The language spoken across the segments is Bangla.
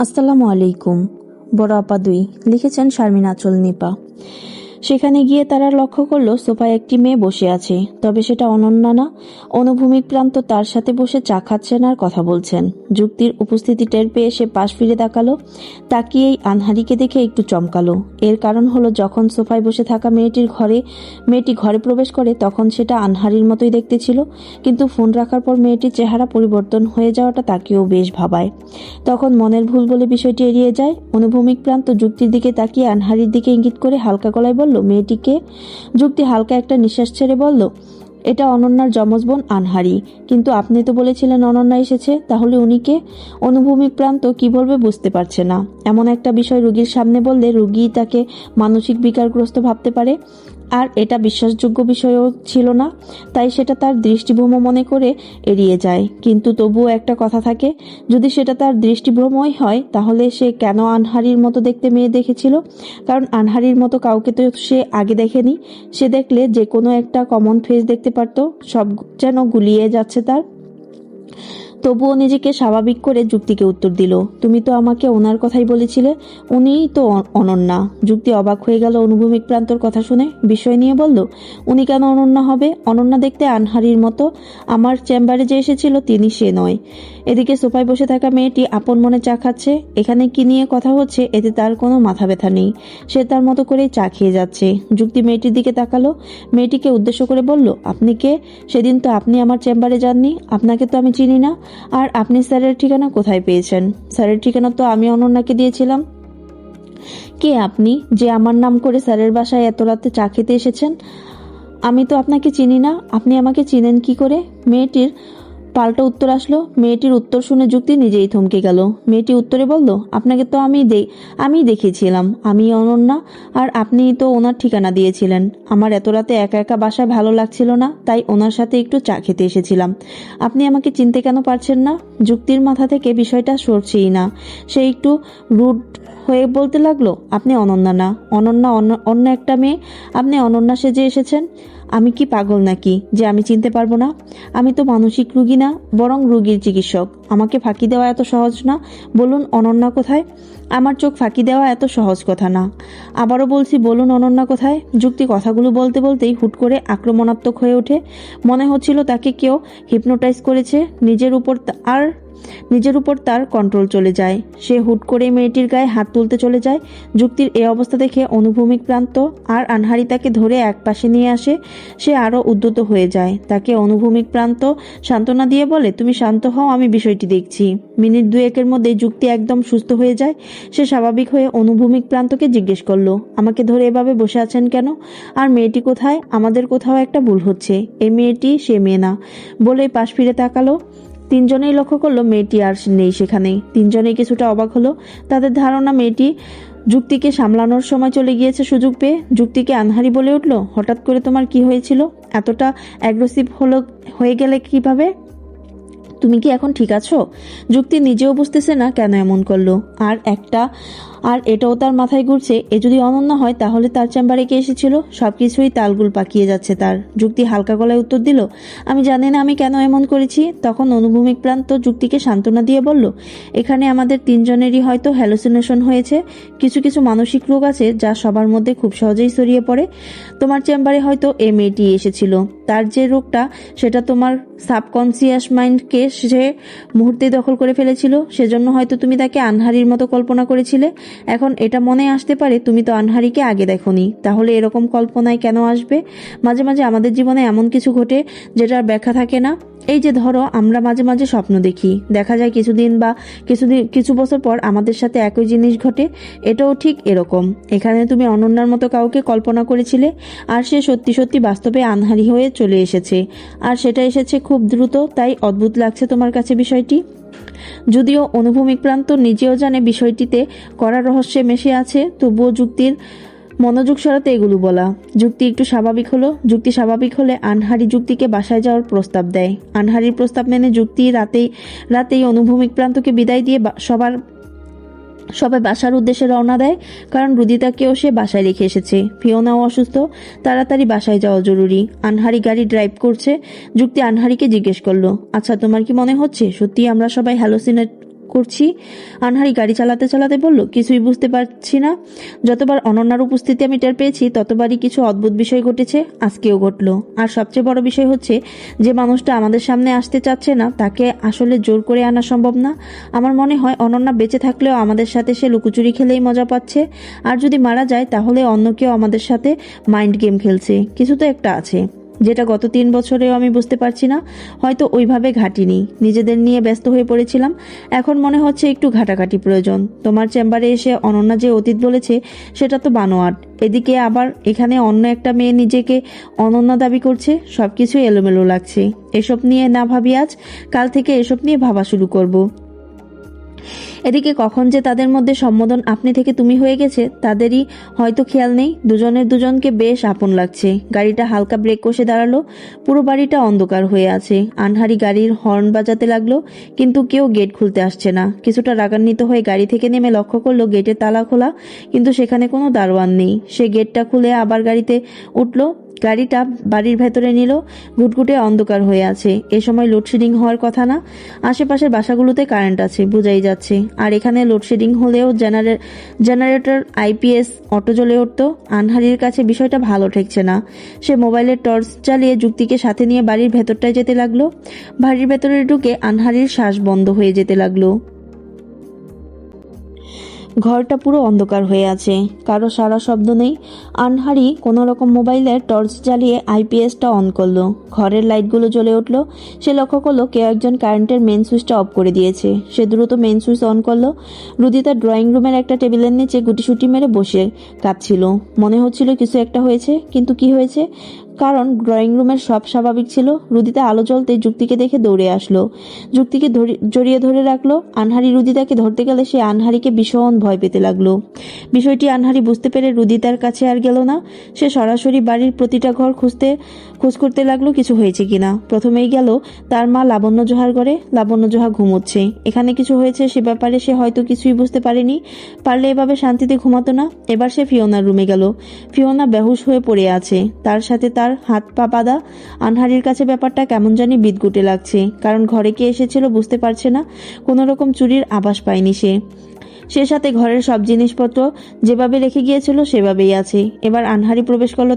আসসালামু আলাইকুম। বড় আপা 2 লিখেছেন শারমিন আঁচল নিপা। সেখানে গিয়ে তারা লক্ষ্য করলো সোফায় একটি মেয়ে বসে আছে, তবে সেটা অনন্যা না। অনুভূমিক প্রান্ত তার সাথে বসে চা খাচ্ছেন আর কথা বলছেন। যুক্তির উপস্থিতি টের পেয়ে সে পাশ ফিরে তাকালো। তাকিয়েই আনহারিকে দেখে একটু চমকালো। এর কারণ হলো, যখন সোফায় বসে থাকা মেয়েটি ঘরে প্রবেশ করে তখন সেটা আনহারির মতোই দেখতে ছিল, কিন্তু ফোন রাখার পর মেয়েটির চেহারা পরিবর্তন হয়ে যাওয়াটা তাকেও বেশ ভাবায়। তখন মনের ভুল বলে বিষয়টি এড়িয়ে যায়। অনুভূমিক প্রান্ত যুক্তির দিকে তাকিয়ে আনহারির দিকে ইঙ্গিত করে হালকা গলায় বলল, মেয়েটিকে? যুক্তি হালকা একটা নিঃশ্বাস ছেড়ে বলল, এটা অনন্যার যমজ বোন আনহারি। কিন্তু আপনি তো বলেছিলেন অনন্যা এসেছে, তাহলে উনি কে? অনুভূমিক প্রান্ত কি বলবে বুঝতে পারছে না। এমন একটা বিষয় রোগীর সামনে বললে রোগী তাকে মানসিক বিকারগ্রস্ত ভাবতে পারে, আর এটা বিশ্বাসযোগ্য বিষয়ও ছিল না, তাই সেটা তার দৃষ্টিভ্রম মনে করে এড়িয়ে যায়। কিন্তু তবুও একটা কথা থাকে, যদি সেটা তার দৃষ্টিভ্রমই হয় তাহলে সে কেন আনহারির মতো দেখতে মেয়ে দেখেছিল? কারণ আনহারির মতো কাউকে তো সে আগে দেখেনি। সে দেখলে যে কোনো একটা কমন ফেস দেখতে পারত। সব যেন গুলিয়ে যাচ্ছে তার। তবুও নিজেকে স্বাভাবিক করে যুক্তিকে উত্তর দিল, তুমি তো আমাকে ওনার কথাই বলেছিলে, উনিই তো অনন্যা। যুক্তি অবাক হয়ে গেল অনুভূমিক প্রান্তর কথা শুনে, বিস্ময় নিয়ে বলল, উনি কেন অনন্যা হবে? অনন্যা দেখতে আনহারির মতো। আমার চেম্বারে যে এসেছিল তিনি সে নয়। এদিকে সোফায় বসে থাকা মেয়েটি আপন মনে চা খাচ্ছে। এখানে কি নিয়ে কথা হচ্ছে এতে তার কোনো মাথা ব্যথা নেই। সে তার মতো করেই চা খেয়ে যাচ্ছে। যুক্তি মেয়েটির দিকে তাকালো, মেয়েটিকে উদ্দেশ্য করে বলল, আপনি কে? সেদিন তো আপনি আমার চেম্বারে যাননি, আপনাকে তো আমি চিনি না। আর আপনি স্যারের ঠিকানা কোথায় পেয়েছেন? স্যারের ঠিকানা তো আমি অনন্যাকে দিয়েছিলাম। কে আপনি যে আমার নাম করে স্যারের বাসায় এত রাতে চা খেতে এসেছেন? আমি তো আপনাকে চিনি না, আপনি আমাকে চিনেন কি করে? মেয়েটির পাল্টা উত্তর আসলো। মেয়েটির উত্তর শুনে যুক্তি নিজেই থমকে গেল। মেয়েটি উত্তরে বলল, আপনাকে তো আমি দেখিয়েছিলাম, আমি অনন্যা, আর আপনি তো ওনার ঠিকানা দিয়েছিলেন। আমার এত রাতে একা একা বাসায় ভালো লাগছিল না, তাই ওনার সাথে একটু চা খেতে এসেছিলাম। আপনি আমাকে চিনতে কেন পারছেন না? যুক্তির মাথা থেকে বিষয়টা সরছেই না। সে একটু রুড হয়ে বলতে লাগলো, আপনি অনন্যা না, অনন্যা অন্য একটা মেয়ে। আপনি অনন্যা সেজে এসেছেন। আমি কি পাগল নাকি যে আমি চিনতে পারবো না? আমি তো মানসিক রুগী না, বরং রুগীর চিকিৎসক। আমাকে ফাঁকি দেওয়া এত সহজ না। বলুন অনন্যা কোথায়? আমার চোখ ফাঁকি দেওয়া এত সহজ কথা না। আবারও বলছি, বলুন অনন্যা কোথায়? যুক্তি কথাগুলো বলতে বলতেই হুট করে আক্রমণাত্মক হয়ে ওঠে। মনে হচ্ছিল তাকে কেউ হিপনোটাইজ করেছে। নিজের উপর তার কন্ট্রোল চলে যায়। সে হুট করে মেয়েটির গায়ে হাত তুলতে চলে যায়। যুক্তির এই অবস্থা দেখে অনুভূমিক প্রান্ত আর আনহারি তাকে ধরে এক পাশে নিয়ে আসে। সে আরো উদ্যত হয়ে যায়। তাকে অনুভূমিক প্রান্ত সান্ত্বনা দিয়ে বলে, তুমি শান্ত হও, আমি বিষয়টি দেখছি। মিনিট দুয়েকের মধ্যে যুক্তি একদম সুস্থ হয়ে যায়। সে স্বাভাবিক হয়ে অনুভূমিক প্রান্তকে জিজ্ঞেস করলো, আমাকে ধরে এভাবে বসে আছেন কেন? আর মেয়েটি কোথায়? আমাদের কোথাও একটা ভুল হচ্ছে। এই মেয়েটি সে মেয়ে না। বলে পাশ ফিরে তাকালো। তিনজনেই লক্ষ্য করলো মেয়েটি আর নেই সেখানে। তিনজনেই কিছুটা অবাক হলো। তাদের ধারণা মেয়েটি যুক্তিকে সামলানোর সময় চলে গিয়েছে সুযোগ পেয়ে। যুক্তিকে আনহারি বলে উঠল, হঠাৎ করে তোমার কি হয়েছিল? এতটা অ্যাগ্রেসিভ হয়ে গেলে কিভাবে? তুমি কি এখন ঠিক আছো? যুক্তি নিজেও বুঝতেছে না কেন এমন করলো। আর এটাও তার মাথায় ঘুরছে, এ যদি অনন্যা হয় তাহলে তার চেম্বারে কে এসেছিল? সবকিছুই তালগুল পাকিয়ে যাচ্ছে তার। যুক্তি হালকা গলায় উত্তর দিল, আমি জানি না আমি কেন এমন করেছি। তখন অনুভূমিক প্রান্ত যুক্তিকে সান্ত্বনা দিয়ে বলল, এখানে আমাদের তিনজনেরই হয়তো হ্যালুসিনেশন হয়েছে। কিছু কিছু মানসিক রোগ আছে যা সবার মধ্যে খুব সহজেই ছড়িয়ে পড়ে। তোমার চেম্বারে হয়তো এ মেয়েটি এসেছিল। তার যে রোগটা, সেটা তোমার সাবকনসিয়াস মাইন্ডকে সে মুহূর্তে দখল করে ফেলেছিল। সেজন্য হয়তো তুমি তাকে আনহারির মতো কল্পনা করেছিলে। এখন এটা মনে আসতে পারে তুমি তো আনহারিকে আগে দেখোনি, তাহলে এরকম কল্পনায় কেন আসবে? মাঝে মাঝে আমাদের জীবনে এমন কিছু ঘটে যেটার ব্যাখ্যা থাকে না। এই যে ধরো, আমরা মাঝে মাঝে স্বপ্ন দেখি, দেখা যায় কিছু বছর পর আমাদের সাথে একই জিনিস ঘটে। এটাও ঠিক এরকম। এখানে তুমি অনন্যার মতো কাউকে কল্পনা করেছিলে, আর সে সত্যি সত্যি বাস্তবে আনহারি হয়ে চলে এসেছে। আর সেটা এসেছে খুব দ্রুত, তাই অদ্ভুত লাগছে তোমার কাছে বিষয়টি। যদিও অনুভূমিক প্রান্ত নিজেও জানে বিষয়টিতে কড়া রহস্যে মেশে আছে, তবুও যুক্তির মনোযোগ সরাতে এগুলো বলা। যুক্তি একটু স্বাভাবিক হলো। যুক্তি স্বাভাবিক হলে আনহারি যুক্তিকে বাসায় যাওয়ার প্রস্তাব দেয়। আনহারির প্রস্তাব মেনে যুক্তি রাতেই অনুভূমিক প্রান্তকে বিদায় দিয়ে সবাই বাসার উদ্দেশ্যে রওনা দেয়, কারণ রুদিতাকেও সে বাসায় রেখে এসেছে। ফিওনাও অসুস্থ, তাড়াতাড়ি বাসায় যাওয়া জরুরি। আনহারি গাড়ি ড্রাইভ করছে। যুক্তি আনহারিকে জিজ্ঞেস করলো, আচ্ছা তোমার কি মনে হচ্ছে সত্যি আমরা সবাই হ্যালোসিনেট করছি। আনহারি গাড়ি চালাতে চালাতে বলল, কিছুই বুঝতে পারছি না। যতবার অনন্যার উপস্থিতি আমি টের পেয়েছি ততবারই কিছু অদ্ভুত বিষয় ঘটেছে, আজকেও ঘটলো। আর সবচেয়ে বড় বিষয় হচ্ছে, যে মানুষটা আমাদের সামনে আসতে চাচ্ছে না তাকে আসলে জোর করে আনা সম্ভব না। আমার মনে হয় অনন্যা বেঁচে থাকলেও আমাদের সাথে সে লুকোচুরি খেলেই মজা পাচ্ছে, আর যদি মারা যায় তাহলে অন্য কেউ আমাদের সাথে মাইন্ড গেম খেলছে। কিছু তো একটা আছে, যেটা গত 3 বছরেও আমি বুঝতে পারছি না। হয়তো ওইভাবে ঘাটিনি, নিজেদের নিয়ে ব্যস্ত হয়ে পড়েছিলাম। এখন মনে হচ্ছে একটু ঘাটাঘাটি প্রয়োজন। তোমার চেম্বারে এসে অনন্যা যে অতীত বলেছে সেটা তো বানোয়াট, এদিকে আবার এখানে অন্য একটা মেয়ে নিজেকে অনন্যা দাবি করছে। সবকিছুই এলোমেলো লাগছে। এসব নিয়ে না ভাবি আজ, কাল থেকে এসব নিয়ে ভাবা শুরু করব। এদিকে কখন যে তাদের মধ্যে সম্বোধন আপনি থেকে তুমি হয়ে গেছে তাদেরই হয়তো খেয়াল নেই। দুজনের দুজনকে বেশ আপন লাগছে। গাড়িটা হালকা ব্রেক কষে দাঁড়ালো। পুরো বাড়িটা অন্ধকার হয়ে আছে। আনহারি গাড়ির হর্ন বাজাতে লাগলো, কিন্তু কেউ গেট খুলতে আসছে না। কিছুটা রাগান্বিত হয়ে গাড়ি থেকে নেমে লক্ষ্য করলো গেটের তালা খোলা, কিন্তু সেখানে কোনো দারোয়ান নেই। সে গেটটা খুলে আবার গাড়িতে উঠলো। গাড়িটা বাড়ির ভেতরে নিল। ঘুটঘুটে অন্ধকার হয়ে আছে। এ সময় লোডশেডিং হওয়ার কথা না। আশেপাশের বাসাগুলোতে কারেন্ট আছে, বোঝাই যাচ্ছে। আর এখানে লোডশেডিং হলেও জেনারেটর, আইপিএস, অটো জ্বলে উঠত। আনহারির কাছে বিষয়টা ভালো ঠেকছে না। সে মোবাইলের টর্চ চালিয়ে যুক্তিকে সাথে নিয়ে বাড়ির ভেতরটায় যেতে লাগলো। বাড়ির ভেতরে ঢুকে আনহারির শ্বাস বন্ধ হয়ে যেতে লাগলো। ঘরটা পুরো অন্ধকার হয়ে আছে, কারো সারা শব্দ নেই। আনহারি কোনো রকম মোবাইলের টর্চ জ্বালিয়ে আইপিএসটা অন করলো। ঘরের লাইটগুলো জ্বলে উঠলো। সে লক্ষ্য করলো কেউ একজন কারেন্টের মেন সুইচটা অফ করে দিয়েছে। সে দ্রুত মেন সুইচ অন করলো। রুদিতা ড্রয়িং রুমের একটা টেবিলের নিচে গুটিসুটি মেরে বসে কাঁদছিল। মনে হচ্ছিল কিছু একটা হয়েছে, কিন্তু কি হয়েছে? কারণ ড্রয়িং রুমের সব স্বাভাবিক ছিল। রুদিতা আলো জ্বলতে যুক্তিকে দেখে দৌড়ে আসলো। যুক্তিকে জড়িয়ে ধরে রাখলো। আনহারি রুদিতাকে ধরতে গেলে সে আনহারিকে ভীষণ ভয় পেতে লাগলো। বিষয়টি আনহারি বুঝতে পেরে রুদিতার কাছে আর গেল না। সে সরাসরি বাড়ির প্রতিটা ঘর খোঁজ করতে লাগলো কিছু হয়েছে কিনা। প্রথমেই গেল তার মা লাবণ্য জোহার ঘরে। লাবণ্য জোহা ঘুমোচ্ছে। এখানে কিছু হয়েছে সে ব্যাপারে সে হয়তো কিছুই বুঝতে পারেনি, পারলে এভাবে শান্তিতে ঘুমাতো না। এবার সে ফিওনার রুমে গেল। ফিওনা বেহুশ হয়ে পড়ে আছে, তার সাথে তার হাত পা বাঁধা। আনহারির কাছে ব্যাপারটা কেমন জানি বিদঘুটে লাগছে, কারণ ঘরে কে এসেছিল বুঝতে পারছে না। কোনো রকম চুরির আভাস পায়নি সে সাথে ঘরের সব জিনিসপত্র যেভাবে রেখে গিয়েছিল সেভাবেই আছে। এবার আনহারি প্রবেশ করলো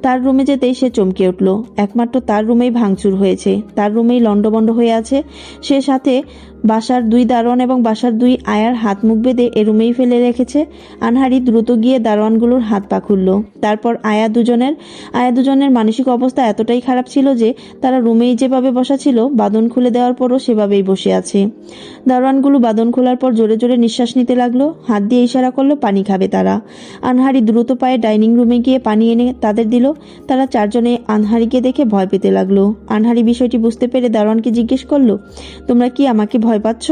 তার রুমে যেতেই সে চমকে উঠল। একমাত্র তার রুমেই ভাঙচুর হয়েছে, তার রুমেই লন্ডভন্ড হয়ে আছে। সে সাথে বাসার 2 দারোয়ান এবং বাসার 2 আয়ার হাত মুখ বেঁধে এ রুমেই ফেলে রেখেছে। আনহারি দ্রুত গিয়ে দারোয়ানগুলোর হাত পা খুলল। তারপর আয়া দুজনের মানসিক অবস্থা এতটাই খারাপ ছিল যে তারা রুমেই যেভাবে বসা ছিল বাঁধন খুলে দেওয়ার পরও সেভাবেই বসে আছে। দারোয়ানগুলো বাঁধন খোলার পর জোরে জোরে নিঃশ্বাস নিতে লাগলো। হাত দিয়ে ইশারা করলো পানি খাবে তারা। আনহারি দ্রুত পায়ে ডাইনিং রুমে গিয়ে পানি এনে তাদের দিল। তারা 4 জনে আনহারিকে দেখে ভয় পেতে লাগলো। আনহারি বিষয়টি বুঝতে পেরে দারোয়ানকে জিজ্ঞেস করলো, তোমরা কি আমাকে ভয় পাচ্ছ?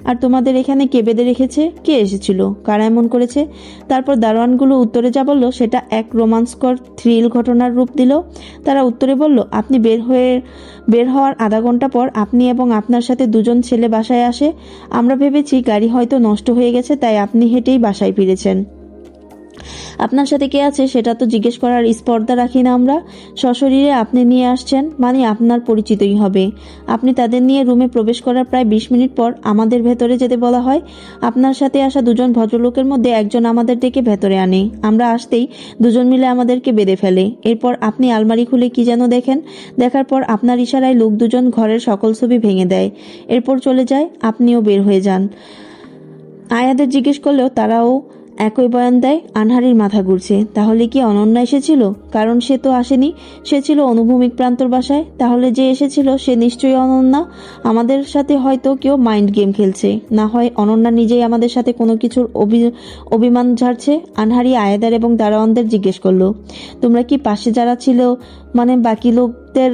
আর তোমাদের এখানে কে বেঁধে রেখেছে? কে এসেছিল? কারা এমন করেছে? তারপর দারোয়ানগুলো উত্তরে যা বলল সেটা এক রোমাঞ্চকর থ্রিল ঘটনার রূপ দিল। তারা উত্তরে বলল, আপনি বের হওয়ার আধা ঘন্টা পর আপনি এবং আপনার সাথে 2 জন ছেলে বাসায় আসে। আমরা ভেবেছি গাড়ি হয়তো নষ্ট হয়ে গেছে, তাই আপনি হেঁটেই বাসায় ফিরেছেন। আপনার সাথে কে আছে সেটা তো জিজ্ঞেস করার স্পর্ধা রাখি না আমরা। সশরীরে আপনি নিয়ে আসছেন, মানে আপনার পরিচিতই হবে। আপনি তাদের নিয়ে রুমে প্রবেশ করার প্রায় 20 মিনিট পর আমাদের ভেতরে যেতে বলা হয়। আপনার সাথে আসা 2 জন ভদ্রলোকের মধ্যে একজন আমাদের ডেকে ভেতরে আনে। আমরা আসতেই 2 জন মিলে আমাদেরকে বেঁধে ফেলে। এরপর আপনি আলমারি খুলে কি যেন দেখেন। দেখার পর আপনার ইশারায় লোক 2 জন ঘরের সকল ছবি ভেঙে দেয়। এরপর চলে যায়, আপনিও বের হয়ে যান। আয়াদের জিজ্ঞেস করলেও তারাও একই বয়ান দেয়। আনহারির মাথা ঘুরছে। তাহলে কি অনন্যা এসেছিল? কারণ সে তো আসেনি, সে ছিল অনুভূমিক প্রান্তর বাসায়। তাহলে যে এসেছিল সে নিশ্চয়ই অনন্যা। আমাদের সাথে হয়তো কেউ মাইন্ড গেম খেলছে, না হয় অনন্যা নিজেই আমাদের সাথে কোনো কিছুর অভিমান ঝাড়ছে। আনহারি আয়াদার এবং দারোয়ানদের জিজ্ঞেস করলো, তোমরা কি পাশে যারা ছিল মানে বাকি লোকদের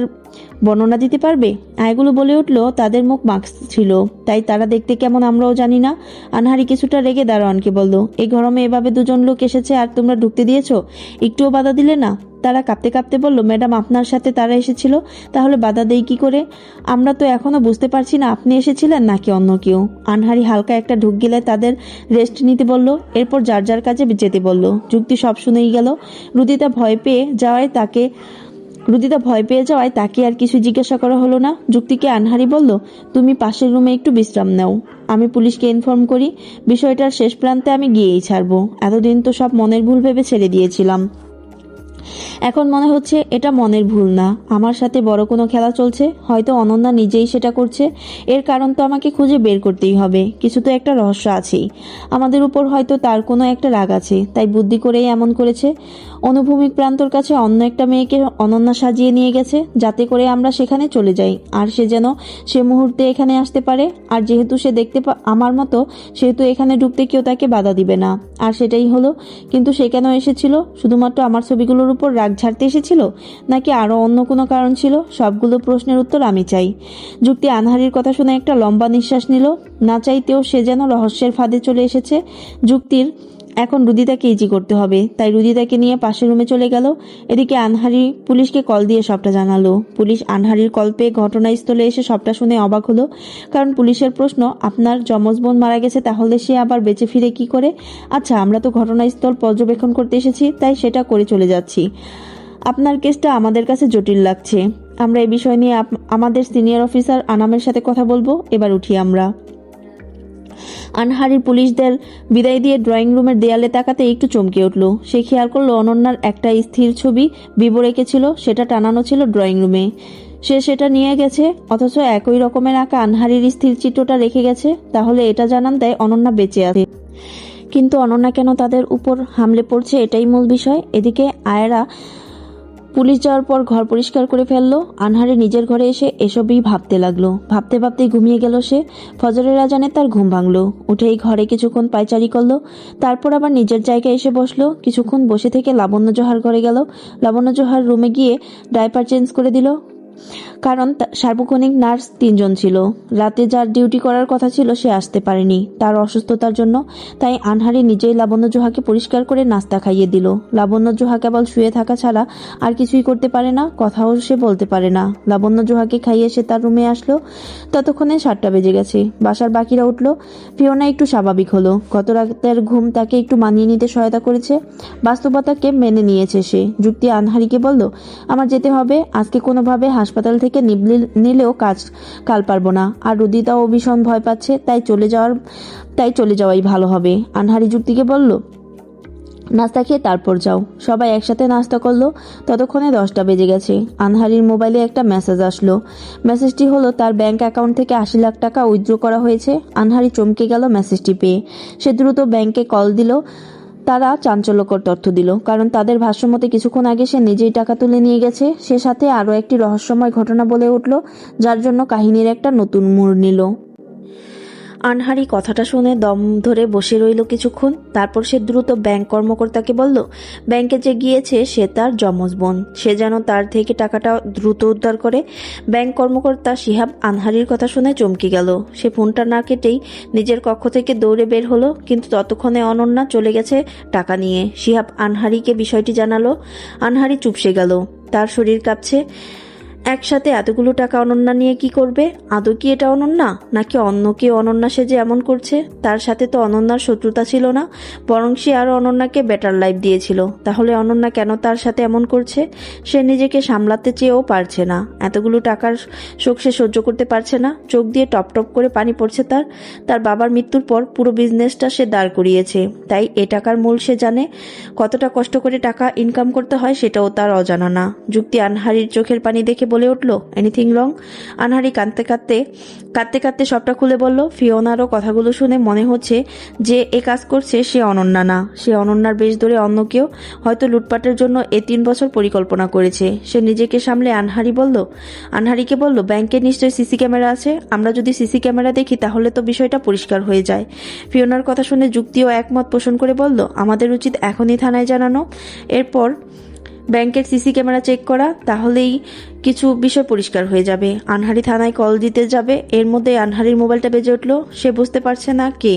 বর্ণনা দিতে পারবে? আয়গুলো বলে উঠলো, তাদের মুখ মাস্ক ছিল, তাই তারা দেখতে কেমন আমরাও জানি না। আনহারি কিছুটা রেগে দারোয়ানকে বলল, এই গরমে এভাবে 2 জন লোক এসেছে আর তোমরা ঢুকতে দিয়েছো? একটুও বাধা দিলে না? তারা কাঁপতে কাঁপতে বলল, ম্যাডাম আপনার সাথে তারা এসেছিল, তাহলে বাধা দেই কি করে? আমরা তো এখনো বুঝতে পারছি না আপনি এসেছিলেন নাকি অন্য কেউ। আনহারি হালকা একটা ঢুক গেলে তাদের রেস্ট নিতে বলল। এরপর যার যার কাজে যেতে বলল। যুক্তি সব শুনেই গেল। রুদিতা ভয় পেয়ে যাওয়ায় তাকে রুদিতা ভয় পেয়ে যাওয়ায় তাকে আর কিছু জিজ্ঞাসা করা হলো না। যুক্তিকে আনহারি বলল, তুমি পাশের রুমে একটু বিশ্রাম নাও, আমি পুলিশকে ইনফর্ম করি। বিষয়টার শেষ প্রান্তে আমি গিয়েই ছাড়বো। এতদিন তো সব মনের ভুল ভেবে ছেড়ে দিয়েছিলাম, এখন মনে হচ্ছে এটা মনের ভুল না, আমার সাথে বড় কোনো খেলা চলছে। হয়তো অনন্যা নিজেই সেটা করছে। এর কারণ তো আমাকে খুঁজে বের করতেই হবে। কিছু তো একটা রহস্য আছেই। আমাদের উপর হয়তো তার কোনো একটা রাগ আছে, তাই বুদ্ধি করেই এমন করেছে। অনুভূমিক প্রান্তর কাছে অন্য একটা মেয়েকে অনন্যা সাজিয়ে নিয়ে গেছে, যাতে করে আমরা সেখানে চলে যাই, আর সে যেন সে মুহূর্তে এখানে আসতে পারে। আর যেহেতু সে দেখতে আমার মতো, সেহেতু এখানে ঢুকতে কেউ তাকে বাধা দিবে না। আর সেটাই হলো। কিন্তু সে কেন এসেছিল? শুধুমাত্র আমার ছবিগুলোর উপর রাগ ঝাড়তে এসেছিল, নাকি আরো অন্য কোনো কারণ ছিল? সবগুলো প্রশ্নের উত্তর আমি চাই। যুক্তি আনহারির কথা শুনে একটা লম্বা নিঃশ্বাস নিল। না চাইতেও সে যেন রহস্যের ফাঁদে চলে এসেছে। যুক্তির এখন রুদিতাকে ইজি করতে হবে, তাই রুদিতাকে নিয়ে পাশের রুমে চলে গেল। এদিকে আনহারি পুলিশকে কল দিয়ে সবটা জানালো। পুলিশ আনহারির কল পেয়ে ঘটনাস্থলে এসে সবটা শুনে অবাক হলো। কারণ পুলিশের প্রশ্ন, আপনার যমজ বোন মারা গেছে, তাহলে সে আবার বেঁচে ফিরে কি করে? আচ্ছা, আমরা তো ঘটনাস্থল পর্যবেক্ষণ করতে এসেছি, তাই সেটা করে চলে যাচ্ছি। আপনার কেসটা আমাদের কাছে জটিল লাগছে। আমরা এই বিষয় নিয়ে আমাদের সিনিয়র অফিসার আনামের সাথে কথা বলবো। এবার উঠি আমরা। আনহারি পুলিশদের বিদায় দিয়ে ড্রয়িং রুমের দেয়ালে তাকাতে একটু চমকে উঠল। সে খেয়াল করলো অনন্যার একটা স্থির ছবি বিবো রেখেছিল, সেটা টানানো ছিল ড্রয়িং রুমে। সে সেটা নিয়ে গেছে, অথচ একই রকমের আঁকা আনহারির স্থির চিত্রটা রেখে গেছে। তাহলে এটা জানান দেয় অনন্যা বেঁচে আছে। কিন্তু অনন্যা কেন তাদের উপর হামলে পড়ছে, এটাই মূল বিষয়। এদিকে আয়রা পুলিশ যাওয়ার পর ঘর পরিষ্কার করে ফেললো। আনহারি নিজের ঘরে এসে এসবই ভাবতে লাগলো। ভাবতে ভাবতে ঘুমিয়ে গেল সে। ফজরের আজানে তার ঘুম ভাঙলো। উঠেই ঘরে কিছুক্ষণ পায়চারি করলো, তারপর আবার নিজের জায়গায় এসে বসলো। কিছুক্ষণ বসে থেকে লাবণ্য জোহার ঘরে গেল। লাবণ্য জোহার রুমে গিয়ে ডাইপার চেঞ্জ করে দিল, কারণ সার্বক্ষণিক নার্স 3 জন ছিল। রাতে যার ডিউটি করার কথা ছিল সে আসতে পারেনি তার অসুস্থতার জন্য। তাই আনহারি নিজেই লাবণ্য জোহাকে পরিষ্কার করে নাস্তা খাইয়ে দিল। লাবণ্য জোহা কেবল শুয়ে থাকা ছাড়া আর কিছুই করতে পারে না, কথাও সে বলতে পারে না। লাবণ্য জোহাকে খাইয়ে সে তার রুমে আসলো। ততক্ষণে 7টা বেজে গেছে। বাসার বাকিরা উঠলো। ফিওনা একটু স্বাভাবিক হলো। গত রাতের ঘুম তাকে একটু মানিয়ে নিতে সহায়তা করেছে। বাস্তবতাকে মেনে নিয়েছে সে। যুক্তি আনহারিকে বলল, আমার যেতে হবে, আজকে কোনোভাবে হাসপাতাল থেকে নিলেও কাল পারবো না। আর রুদিতাও ভীষণ ভয় পাচ্ছে, তাই চলে যাওয়াই ভালো হবে। আনহারি যুক্তিকে বলল, নাস্তা খেয়ে তারপর যাও। সবাই একসাথে নাস্তা করলো। ততক্ষণে 10টা বেজে গেছে। আনহারির মোবাইলে একটা মেসেজ আসলো। মেসেজটি হলো তার ব্যাংক অ্যাকাউন্ট থেকে 80 লাখ টাকা উইথড্র করা হয়েছে। আনহারি চমকে গেল মেসেজটি পেয়ে। সে দ্রুত ব্যাংকে কল দিল। তারা চাঞ্চল্যকর তথ্য দিল, কারণ তাদের ভাষ্যমতে কিছুক্ষণ আগে সে নিজেই টাকা তুলে নিয়ে গেছে। সে সাথে আরও একটি রহস্যময় ঘটনা বলে উঠল, যার জন্য কাহিনীর একটা নতুন মোড় নিল। আনহারি কথাটা শুনে দম ধরে বসে রইল কিছুক্ষণ। তারপর সে দ্রুত ব্যাংক কর্মকর্তাকে বলল, ব্যাংকে যে গিয়েছে সে তার যমজ বোন, সে যেন তার থেকে টাকাটা দ্রুত উদ্ধার করে। ব্যাংক কর্মকর্তা শিহাব আনহারির কথা শুনে চমকে গেল। সে ফোনটা না কেটেই নিজের কক্ষ থেকে দৌড়ে বের হলো। কিন্তু ততক্ষণে অনন্যা চলে গেছে টাকা নিয়ে। শিহাব আনহারিকে বিষয়টি জানালো। আনহারি চুপসে গেল, তার শরীর কাঁপছে। একসাথে এতগুলো টাকা অনন্যা নিয়ে কি করবে? আদৌ কি এটা অনন্যা, নাকি অন্য কেউ অনন্যা সে যে এমন করছে? তার সাথে তো অনন্যার শত্রুতা ছিল না, বরং সে আরো অনন্যাকে বেটার লাইফ দিয়েছিল। তাহলে অনন্যা কেন তার সাথে এমন করছে? সে নিজেকে সামলাতে চেয়েও পারছে না। এতগুলো টাকার শোক সে সহ্য করতে পারছে না। চোখ দিয়ে টপ টপ করে পানি পড়ছে তার বাবার মৃত্যুর পর পুরো বিজনেসটা সে দাঁড় করিয়েছে, তাই এ টাকার মূল সে জানে। কতটা কষ্ট করে টাকা ইনকাম করতে হয় সেটাও তার অজানা না। যুক্তি আনহারির চোখের পানি দেখে বলে উঠল, এনিথিং রং? আনহারি কাঁদতে কাঁদতে সবটা খুলে বলল। ফিওনারও কথাগুলো শুনে মনে হচ্ছে যে এ কাজ করছে সে অনন্যা না, সে অনন্যার বেশ ধরে অন্য কেউ, হয়তো লুটপাটের জন্য 3 বছর পরিকল্পনা করেছে। সে নিজেকে সামলে আনহারিকে বলল, ব্যাংকে নিশ্চয়ই সিসি ক্যামেরা আছে। আমরা যদি সিসি ক্যামেরা দেখি তাহলে তো বিষয়টা পরিষ্কার হয়ে যায়। ফিওনার কথা শুনে যুক্তিও একমত পোষণ করে বলল, আমাদের উচিত এখনই থানায় জানানো, এরপর ব্যাংকের সিসি ক্যামেরা চেক করা, তাহলেই কিছু বিষয় পরিষ্কার হয়ে যাবে। আনহারি থানায় কল দিতে যাবে, এর মধ্যে আনহারির মোবাইলটা বেজে উঠল। সে বুঝতে পারছে না কে।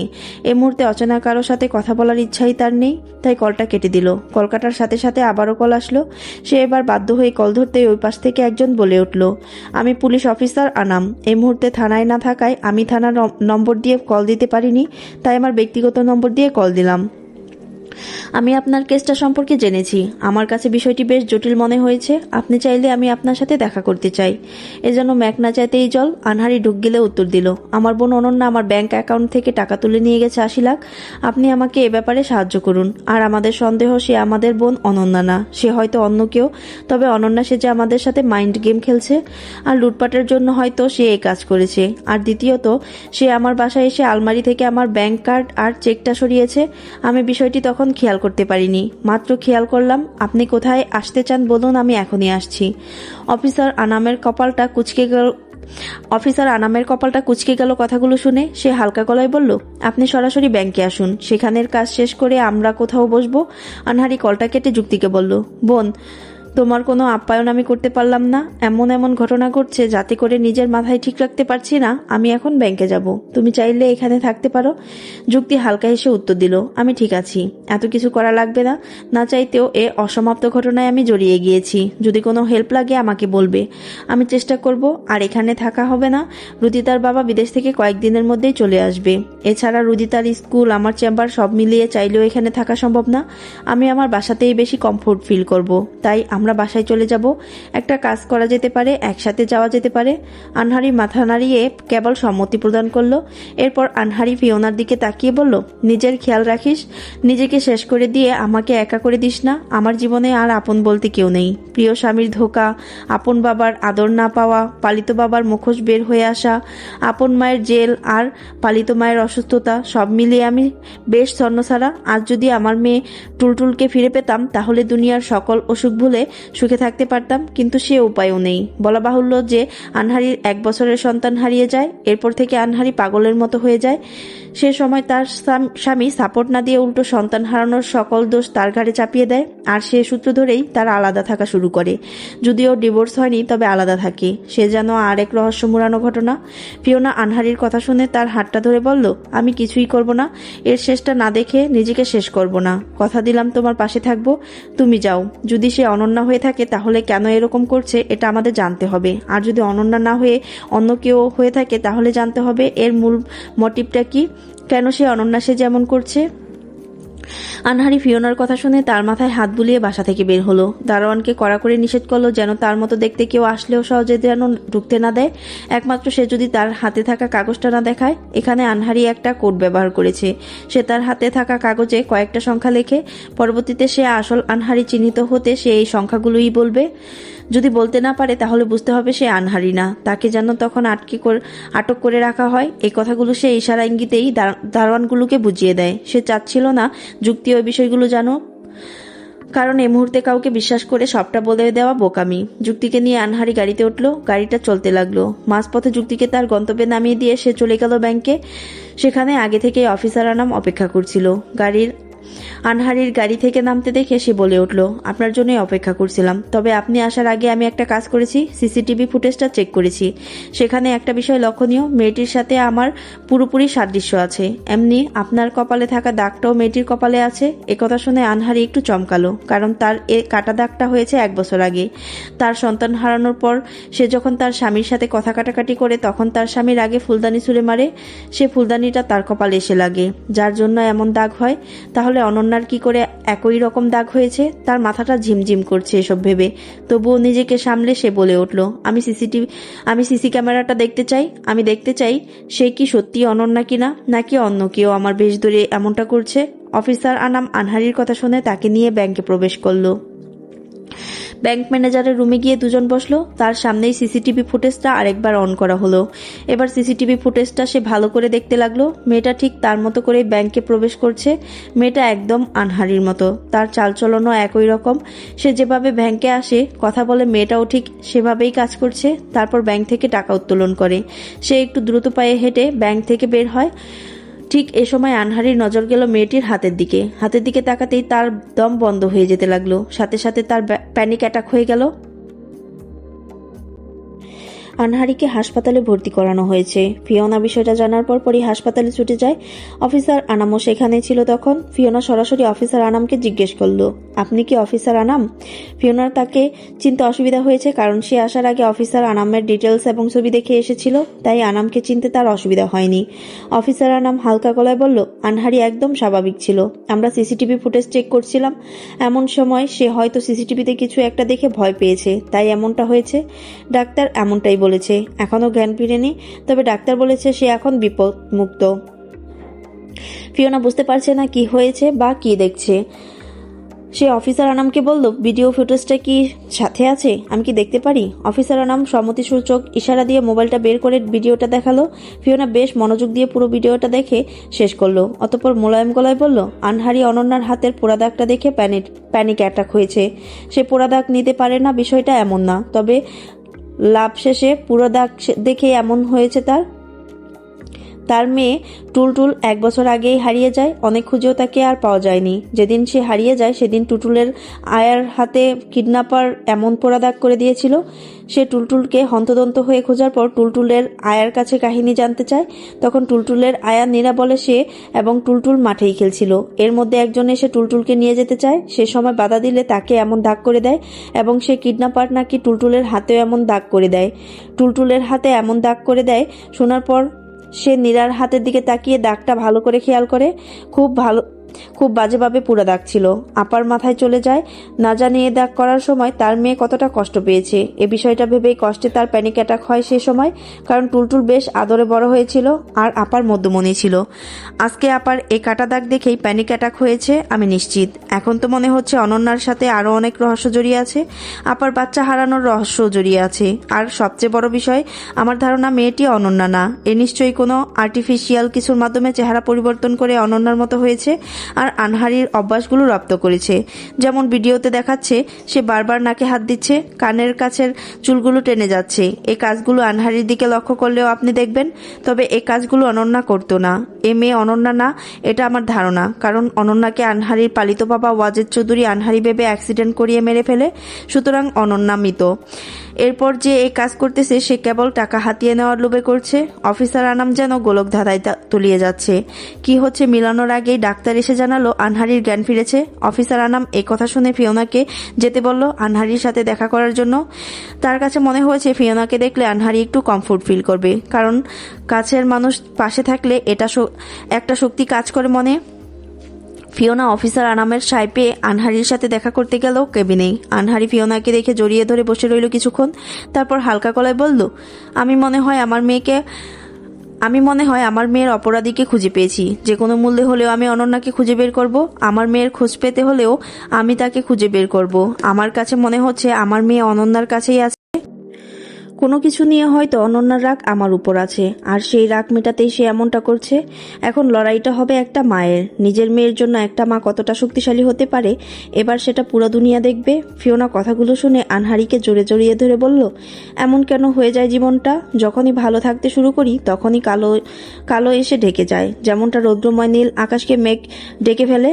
এই মুহূর্তে অচেনা কারোর সাথে কথা বলার ইচ্ছাই তার নেই, তাই কলটা কেটে দিল। কল কাটার সাথে সাথে আবারও কল আসলো। সে এবার বাধ্য হয়ে কল ধরতেই ওই পাশ থেকে একজন বলে উঠল, আমি পুলিশ অফিসার আনাম। এই মুহূর্তে থানায় না থাকায় আমি থানার নম্বর দিয়ে কল দিতে পারিনি, তাই আমার ব্যক্তিগত নম্বর দিয়ে কল দিলাম। আমি আপনার কেসটা সম্পর্কে জেনেছি। আমার কাছে বিষয়টি বেশ জটিল মনে হয়েছে। আপনি চাইলে আমি আপনার সাথে দেখা করতে চাই। এজন্য ম্যাক না চাইতেই জল আনহারি ঢুক গেলে উত্তর দিল, আমার বোন অনন্যা আমার ব্যাংক অ্যাকাউন্ট থেকে টাকা তুলে নিয়ে গেছে 80 লাখ। আপনি আমাকে এ ব্যাপারে সাহায্য করুন। আর আমাদের সন্দেহ সে আমাদের বোন অনন্যা না, সে হয়তো অন্য কেউ। তবে অনন্যা সে যে আমাদের সাথে মাইন্ড গেম খেলছে আর লুটপাটের জন্য হয়তো সে এই কাজ করেছে। আর দ্বিতীয়ত, সে আমার বাসায় এসে আলমারি থেকে আমার ব্যাংক কার্ড আর চেকটা সরিয়েছে। আমি বিষয়টি তখন খেয়াল করতে পারিনি, মাত্র খেয়াল করলাম। আপনি কোথায় আসতে চান বলুন, আমি এখনই আসছি। অফিসার আনামের কপালটা কুঁচকে গেল কথাগুলো শুনে। সে হালকা গলায় বলল, আপনি সরাসরি ব্যাংকে আসুন, সেখানের কাজ শেষ করে আমরা কোথাও বসবো। আনহারি কলটা কেটে যুক্তিকে বলল, বোন, তোমার কোনো আপ্যায়ন আমি করতে পারলাম না। এমন এমন ঘটনা ঘটছে যাতে করে নিজের মাথায় ঠিক রাখতে পারছি না। আমি এখন ব্যাংকে যাব, তুমি চাইলে এখানে থাকতে পারো। যুক্তি হালকা হেসে উত্তর দিল, আমি ঠিক আছি, এত কিছু করা লাগবে না। না চাইতেও এ অসমাপ্ত ঘটনায় আমি জড়িয়ে গিয়েছি। যদি কোনো হেল্প লাগে আমাকে বলবে, আমি চেষ্টা করব। আর এখানে থাকা হবে না। রুদিতার বাবা বিদেশ থেকে কয়েকদিনের মধ্যেই চলে আসবে। এছাড়া রুদিতার স্কুল, আমার চেম্বার সব মিলিয়ে চাইলেও এখানে থাকা সম্ভব না। আমি আমার বাসাতেই বেশি কমফোর্ট ফিল করব। তাই আমরা বাসায় চলে যাব। একটা কাজ করা যেতে পারে, একসাথে যাওয়া যেতে পারে। আনহারি মাথা নাড়িয়ে কেবল সম্মতি প্রদান করলো। এরপর আনহারি ফিওনার দিকে তাকিয়ে বলল, নিজের খেয়াল রাখিস, নিজেকে শেষ করে দিয়ে আমাকে একা করে দিস না। আমার জীবনে আর আপন বলতে কেউ নেই। প্রিয় স্বামীর ধোঁকা, আপন বাবার আদর না পাওয়া, পালিত বাবার মুখোশ বের হয়ে আসা, আপন মায়ের জেল আর পালিত মায়ের অসুস্থতা, সব মিলিয়ে আমি বেশ ছন্নছাড়া। আজ যদি আমার মেয়ে টুলটুলকে ফিরে পেতাম তাহলে দুনিয়ার সকল অসুখ ভুলে সুখে থাকতে পারতাম। কিন্তু সে উপায়ও নেই। বলা বাহুল্য যে আনহারির 1 বছরের সন্তান হারিয়ে যায়। এরপর থেকে আনহারি পাগলের মতো হয়ে যায়। সে সময় তার স্বামী সাপোর্ট না দিয়ে উল্টো সন্তান হারানোর সকল দোষ তার ঘাড়ে চাপিয়ে দেয়। আর সে সূত্র ধরেই তারা আলাদা থাকা শুরু করে। যদিও ডিভোর্স হয়নি, তবে আলাদা থাকে। সে যেন আরেক রহস্য মুড়ানো ঘটনা। ফিওনা আনহারির কথা শুনে তার হাতটা ধরে বলল, আমি কিছুই করব না। এর শেষটা না দেখে নিজেকে শেষ করব না। কথা দিলাম তোমার পাশে থাকবো। তুমি যাও। যদি সে অনন্যা হয়ে থাকে তাহলে কেন এরকম করছে এটা আমাদের জানতে হবে। আর যদি অনন্যা না হয়ে অন্য কেউ হয়ে থাকে তাহলে জানতে হবে এর মূল মোটিভটা কি, কেন সে অনন্যা সে যেমন করছে। আনহারি ফিওনার কথা শুনে তার মাথায় হাত বুলিয়ে বাসা থেকে বের হলো। দারোয়ানকে কড়া করে নিষেধ করলো যেন তার মতো দেখতে কেউ আসলেও সহজে যেন ঢুকতে না দেয়, একমাত্র সে যদি তার হাতে থাকা কাগজটা না দেখায়। এখানে আনহারি একটা কোড ব্যবহার করেছে। সে তার হাতে থাকা কাগজে কয়েকটা সংখ্যা লেখে। পরবর্তীতে সে আসল আনহারি চিহ্নিত হতে সে এই সংখ্যাগুলোই বলবে। যদি বলতে না পারে তাহলে বুঝতে হবে সে আনহারি না, তাকে যেন তখন আটক করে রাখা হয়। এই কথাগুলো সে ইশারা ইঙ্গিতেই দারোয়ানগুলোকে বুঝিয়ে দেয়। সে চাচ্ছিল না যুক্তি ওই বিষয়গুলো জানো, কারণ এই মুহূর্তে কাউকে বিশ্বাস করে সবটা বলে দেওয়া বোকামি। যুক্তিকে নিয়ে আনহারি গাড়িতে উঠল। গাড়িটা চলতে লাগলো। মাঝপথে যুক্তিকে তার গন্তব্যে নামিয়ে দিয়ে সে চলে গেল ব্যাংকে। সেখানে আগে থেকে অফিসার আনাম অপেক্ষা করছিল। আনহারির গাড়ি থেকে নামতে দেখে সে বলে উঠল, আপনার জন্যই অপেক্ষা করছিলাম। তবে আপনি আসার আগে আমি একটা কাজ করেছি, সিসিটিভি ফুটেজটা চেক করেছি। সেখানে একটা বিষয় লক্ষণীয়, মেয়েটির সাথে আমার পুরোপুরি সাদৃশ্য আছে। এমনি আপনার কপালে থাকা দাগটাও মেয়েটির কপালে আছে। একথা শুনে আনহারি একটু চমকালো, কারণ তার এ কাটা দাগটা হয়েছে 1 বছর আগে। তার সন্তান হারানোর পর সে যখন তার স্বামীর সাথে কথা কাটাকাটি করে তখন তার স্বামীর আগে ফুলদানি ছুঁড়ে মারে। সে ফুলদানিটা তার কপালে এসে লাগে, যার জন্য এমন দাগ হয়। তাহলে অনন্যার কি করে একই রকম দাগ হয়েছে? তার মাথাটা ঝিমঝিম করছে এসব ভেবে। তবুও নিজেকে সামলে সে বলে উঠল, আমি সিসি ক্যামেরাটা দেখতে চাই। আমি দেখতে চাই সে কি সত্যি অনন্যা কিনা, নাকি অন্য কেউ আমার বেশ ধরে এমনটা করছে। অফিসার আনাম আনহারির কথা শুনে তাকে নিয়ে ব্যাংকে প্রবেশ করলো। ব্যাংক ম্যানেজারের রুমে গিয়ে দুজন বসলো। তার সামনেই সিসিটিভি ফুটেজটা আরেকবার অন করা হলো। এবার সিসিটিভি ফুটেজটা সে ভালো করে দেখতে লাগলো। মেয়েটা ঠিক তার মতো করে ব্যাংকে প্রবেশ করছে। মেয়েটা একদম আনহারির মতো, তার চালচলনও একই রকম। সে যেভাবে ব্যাংকে আসে, কথা বলে, মেয়েটাও ঠিক সেভাবেই কাজ করছে। তারপর ব্যাংক থেকে টাকা উত্তোলন করে। সে একটু দ্রুত পায়ে হেঁটে ব্যাংক থেকে বের হয়। ঠিক এ সময় আনহারির নজর গেল মেয়েটির হাতের দিকে তাকাতেই তার দম বন্ধ হয়ে যেতে লাগলো। সাথে সাথে তার প্যানিক অ্যাটাক হয়ে গেল। আনহারিকে হাসপাতালে ভর্তি করানো হয়েছে। ফিওনা বিষয়টা জানার পরই হাসপাতালে ছুটে যায়। অফিসার আনামও সেখানে ছিল তখন। ফিওনা সরাসরি অফিসার আনামকে জিজ্ঞেস করলো, আপনি কি অফিসার আনাম? ফিওনার তাকে চিনতে অসুবিধা হয়েছে, কারণ সে আসার আগে অফিসার আনামের ডিটেলস এবং ছবি দেখে এসেছিল, তাই আনামকে চিনতে তার অসুবিধা হয়নি। অফিসার আনাম হালকা গলায় বলল, আনহারি একদম স্বাভাবিক ছিল। আমরা সিসিটিভি ফুটেজ চেক করছিলাম। এমন সময় সে হয়তো সিসিটিভিতে কিছু একটা দেখে ভয় পেয়েছে, তাই এমনটা হয়েছে। ডাক্তার এমনটাই বলেছে। এখনো জ্ঞান ফিরেনি, তবে ডাক্তার বলেছে সে এখন বিপদমুক্ত। ফিওনা বুঝতে পারছে না কি হয়েছে বা কি দেখছে। সে অফিসার আনামকে বলল, ভিডিও ফুটেজটা কি সাথে আছে? আমি কি দেখতে পারি? অফিসার আনাম সম্মতিসূচক ইশারা দিয়ে মোবাইলটা বের করে ভিডিওটা দেখালো। ফিওনা বেশ মনোযোগ দিয়ে পুরো ভিডিওটা দেখে শেষ করলো। অতঃপর মোলায়েম গলায় বলল, আনহারি অনন্যার হাতের পোড়া দাগটা দেখে প্যানিক অ্যাটাক হয়েছে। সে পোড়া দাগ নিতে পারে না, বিষয়টা এমন না, তবে লাভ শেষে পুরো দাগ দেখে এমন হয়েছে। তার মেয়ে টুলটুল 1 বছর আগেই হারিয়ে যায়। অনেক খুঁজেও তাকে আর পাওয়া যায়নি। যেদিন সে হারিয়ে যায় সেদিন টুটুলের আয়ার হাতে কিডন্যাপার এমন পোড়া দাগ করে দিয়েছিল। সে টুলটুলকে হন্তদন্ত হয়ে খোঁজার পর টুলটুলের আয়ার কাছে কাহিনী জানতে চায়। তখন টুলটুলের আয়া নীরা বলে সে এবং টুলটুল মাঠেই খেলছিল। এর মধ্যে একজন এসে টুলটুলকে নিয়ে যেতে চায়। সে সময় বাধা দিলে তাকে এমন দাগ করে দেয় এবং সে কিডন্যাপার নাকি টুলটুলের হাতেও এমন দাগ করে দেয়। টুলটুলের হাতে এমন দাগ করে দেয় শোনার পর সে নীরার হাতের দিকে তাকিয়ে দাগটা ভালো করে খেয়াল করে। খুব বাজেভাবে পুরো দাগ ছিল। আপার মাথায় চলে যায়। না জানি এ দাগ করার সময় তার মেয়ে কতটা কষ্ট পেয়েছে। এ বিষয়টা ভেবেই কষ্টে তার প্যানিক অ্যাটাক হয় সে সময়, কারণ টুলটুল বেশ আদরে বড় হয়েছিল আর আপার মধ্যমণি ছিল। আজকে আপার এই কাটা দাগ দেখেই প্যানিক অ্যাটাক হয়েছে আমি নিশ্চিত। এখন তো মনে হচ্ছে অনন্যার সাথে আরও অনেক রহস্য জড়িয়ে আছে। আপার বাচ্চা হারানোর রহস্য জড়িয়ে আছে। আর সবচেয়ে বড় বিষয়, আমার ধারণা মেয়েটি অনন্যা না। এ নিশ্চয়ই কোনো আর্টিফিশিয়াল কিছুর মাধ্যমে চেহারা পরিবর্তন করে অনন্যার মতো হয়েছে আর আনহারির অভ্যাসগুলো রপ্ত করেছে। যেমন ভিডিওতে দেখাচ্ছে, সে বারবার নাকে হাত দিচ্ছে, কানের কাছের চুলগুলো টেনে যাচ্ছে। এই কাজগুলো আনহারির দিকে লক্ষ্য করলেও আপনি দেখবেন। তবে এই কাজগুলো অনন্যা করতো না। এ মেয়ে অনন্যা না, এটা আমার ধারণা, কারণ অনন্যাকে আনহারির পালিত বাবা ওয়াজেদ চৌধুরী আনহারি ভেবে অ্যাক্সিডেন্ট করিয়ে মেরে ফেলে। সুতরাং অনন্যা মৃত। এরপর যে এই কাজ করতেছে সে কেবল টাকা হাতিয়ে নেওয়ার লোভে করছে। অফিসার আনাম যেন গোলক ধাঁধায় তলিয়ে যাচ্ছে। কি হচ্ছে মিলানোর আগেই ডাক্তার এসে জানালো আনহারির জ্ঞান ফিরেছে। অফিসার আনাম এই কথা শুনে ফিওনাকে যেতে বলল আনহারির সাথে দেখা করার জন্য। তার কাছে মনে হয়েছে ফিওনাকে দেখলে আনহারি একটু কমফোর্ট ফিল করবে, কারণ কাছের মানুষ পাশে থাকলে এটা একটা শক্তি কাজ করে মনে। ফিওনা অফিসার আনামের সায় পেয়ে আনহারির সাথে দেখা করতে গেল কেবিনে। আনহারি ফিওনাকে দেখে জড়িয়ে ধরে বসে রইল কিছুক্ষণ। তারপর হালকা গলায় বলল, আমি মনে হয় আমার মেয়ের অপরাধীকে খুঁজে পেয়েছি। যে কোনো মূল্যে হলেও আমি অনন্যাকে খুঁজে বের করব। আমার মেয়ের খোঁজ পেতে হলেও আমি তাকে খুঁজে বের করব। আমার কাছে মনে হচ্ছে আমার মেয়ে অনন্যার কাছেই আছে। কোনো কিছু নিয়ে হয়তো অনন্যার রাগ আমার উপর আছে, আর সেই রাগ মেটাতেই সে এমনটা করছে। এখন লড়াইটা হবে একটা মায়ের। নিজের মেয়ের জন্য একটা মা কতটা শক্তিশালী হতে পারে, এবার সেটা পুরো দুনিয়া দেখবে। ফিওনা কথাগুলো শুনে আনহারিকে জোরে জড়িয়ে ধরে বলল, এমন কেন হয়ে যায় জীবনটা? যখনই ভালো থাকতে শুরু করি তখনই কালো এসে ঢেকে যায়, যেমনটা রৌদ্রময় নীল আকাশকে মেঘ ডেকে ফেলে।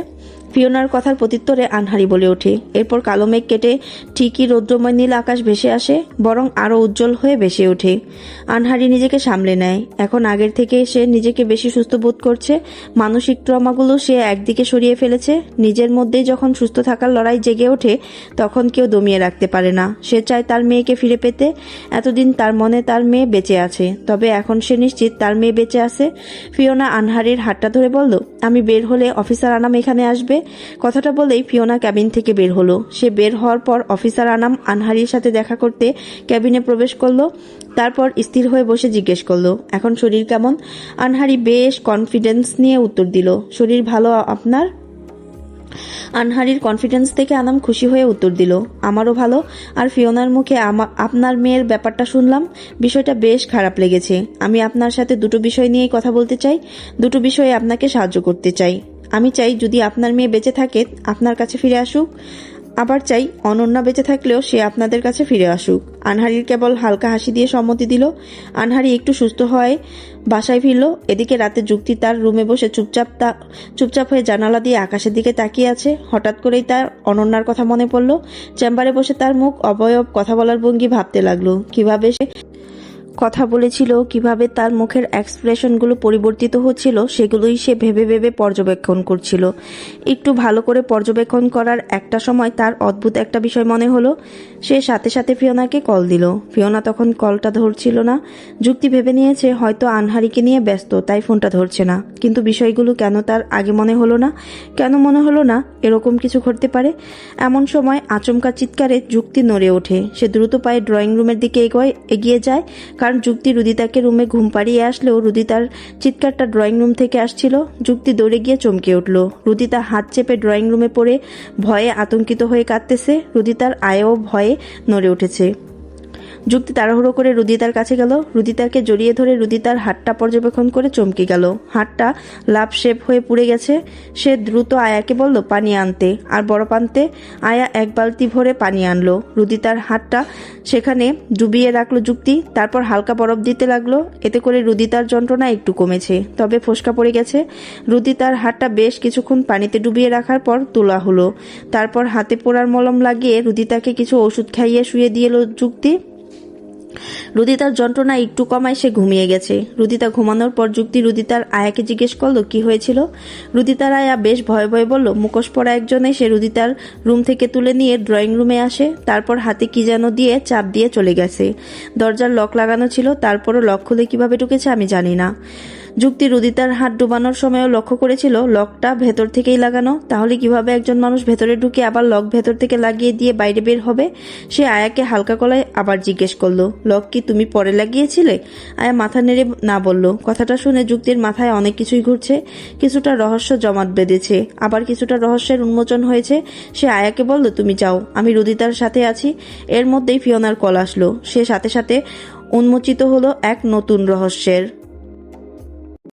ফিওনার কথার প্রত্যুত্তরে আনহারি বলে ওঠে, এরপর কালো মেঘ কেটে ঠিকই রৌদ্রময় নীল আকাশ ভেসে আসে, বরং আরও উজ্জ্বল হয়ে ভেসে ওঠে। আনহারি নিজেকে সামলে নেয়। এখন আগের থেকে সে নিজেকে বেশি সুস্থ বোধ করছে। মানসিক ট্রমাগুলো সে একদিকে সরিয়ে ফেলেছে। নিজের মধ্যেই যখন সুস্থ থাকার লড়াই জেগে ওঠে তখন কেউ দমিয়ে রাখতে পারে না। সে চায় তার মেয়েকে ফিরে পেতে। এতদিন তার মনে তার মেয়ে বেঁচে আছে, তবে এখন সে নিশ্চিত তার মেয়ে বেঁচে আছে। ফিওনা আনহারির হাতটা ধরে বলল, আমি বের হলে অফিসার আনাম এখানে আসবে। কথাটা বলেই ফিওনা ক্যাবিন থেকে বের হলো। সে বের হওয়ার পর অফিসার আনাম আনহারির সাথে দেখা করতে ক্যাবিনে প্রবেশ করলো। তারপর স্থির হয়ে বসে জিজ্ঞেস করলো, এখন শরীর কেমন? আনহারি বেশ কনফিডেন্স নিয়ে উত্তর দিল, শরীর ভালো, আপনার? আনহারির কনফিডেন্স থেকে আনাম খুশি হয়ে উত্তর দিল, আমারও ভালো। আর ফিওনার মুখে আপনার মেয়ের ব্যাপারটা শুনলাম, বিষয়টা বেশ খারাপ লেগেছে। আমি আপনার সাথে দুটো বিষয় নিয়েই কথা বলতে চাই। দুটো বিষয়ে আপনাকে সাহায্য করতে চাই। আমি চাই যদি আপনার মেয়ে বেঁচে থাকে আপনার কাছে ফিরে আসুক। আবার চাই অনন্যা বেঁচে থাকলেও সে আপনাদের কাছে ফিরে আসুক। আনহারির কেবল হালকা হাসি দিয়ে সম্মতি দিল। আনহারি একটু সুস্থ হয় বাসায় ফিরল। এদিকে রাতে যুক্তি তার রুমে বসে চুপচাপ হয়ে জানালা দিয়ে আকাশের দিকে তাকিয়ে আছে। হঠাৎ করেই তার অনন্যার কথা মনে পড়ল। চেম্বারে বসে তার মুখ অবয়ব কথা বলার ভঙ্গি ভাবতে লাগলো, কিভাবে সে কথা বলেছিল, কিভাবে তার মুখের এক্সপ্রেশনগুলো পরিবর্তিত হচ্ছিল, সেগুলোই সে ভেবে ভেবে পর্যবেক্ষণ করছিল। একটু ভালো করে পর্যবেক্ষণ করার একটা সময় তার অদ্ভুত একটা বিষয় মনে হলো। সে সাথে সাথে ফিওনাকে কল দিল। ফিওনা তখন কলটা ধরছিল না। যুক্তি ভেবে নিয়েছে হয়তো আনহারিকে নিয়ে ব্যস্ত, তাই ফোনটা ধরছে না। কিন্তু বিষয়গুলো কেন তার আগে মনে হলো না? কেন মনে হলো না এরকম কিছু ঘটতে পারে? এমন সময় আচমকা চিৎকারে যুক্তি নড়ে ওঠে। সে দ্রুত পায়ে ড্রয়িং রুমের দিকে এগিয়ে যায়, কারণ যুক্তি রুদিতাকে রুমে ঘুম পাড়িয়ে আসলেও রুদিতার চিৎকারটা ড্রয়িং রুম থেকে আসছিল। যুক্তি দৌড়ে গিয়ে চমকে উঠল। রুদিতা হাত চেপে ড্রয়িং রুমে পড়ে ভয়ে আতঙ্কিত হয়ে কাঁদতেছে। রুদিতার আয়াও ভয়ে নড়ে উঠেছে। যুক্তি তাড়াহুড়ো করে রুদিতার কাছে গেল। রুদিতাকে জড়িয়ে ধরে রুদিতার হাতটা পর্যবেক্ষণ করে চমকে গেল। হাতটা লাভ শেপ হয়ে পুড়ে গেছে। সে দ্রুত আয়াকে বলল পানি আনতে, আর বরফ আনতে। আয়া এক বালতি ভরে পানি আনলো। রুদিতার হাতটা সেখানে ডুবিয়ে রাখলো যুক্তি, তারপর হালকা বরফ দিতে লাগলো। এতে করে রুদিতার যন্ত্রণা একটু কমেছে, তবে ফোসকা পড়ে গেছে। রুদিতার হাতটা বেশ কিছুক্ষণ পানিতে ডুবিয়ে রাখার পর তোলা হলো। তারপর হাতে পোড়ার মলম লাগিয়ে রুদিতাকে কিছু ওষুধ খাইয়ে শুয়ে দিয়ে যুক্তি। রুদিতার যন্ত্রণা একটু কমায় সে ঘুমিয়ে গেছে। রুদিতা ঘুমানোর পর যুক্তি রুদিতার আয়াকে জিজ্ঞেস করলো কি হয়েছিল। রুদিতার আয়া বেশ ভয়ে ভয়ে বলল মুখোশ পরা একজন এসে রুদিতার রুম থেকে তুলে নিয়ে ড্রয়িং রুমে আসে, তারপর হাতে কি যেন দিয়ে চাপ দিয়ে চলে গেছে। দরজার লক লাগানো ছিল, তারপরও লক খুলে কিভাবে ঢুকেছে আমি জানি না। যুক্তি রুদিতার হাত ডুবানোর সময়ও লক্ষ্য করেছিল লকটা ভেতর থেকেই লাগানো। তাহলে কিভাবে একজন মানুষ ভেতরে ঢুকে আবার লক ভেতর থেকে লাগিয়ে দিয়ে বাইরে বের হবে? সে আয়াকে হালকা গলায় আবার জিজ্ঞেস করলো লক কি তুমি পরে লাগিয়েছিলে? আয়া মাথা নেড়ে না বলল। কথাটা শুনে যুক্তির মাথায় অনেক কিছুই ঘুরছে। কিছুটা রহস্য জমাট বেঁধেছে, আবার কিছুটা রহস্যের উন্মোচন হয়েছে। সে আয়াকে বলল তুমি যাও, আমি রুদিতার সাথে আছি। এর মধ্যেই ফিওনার কল আসলো। সে সাথে সাথে উন্মোচিত হলো এক নতুন রহস্যের।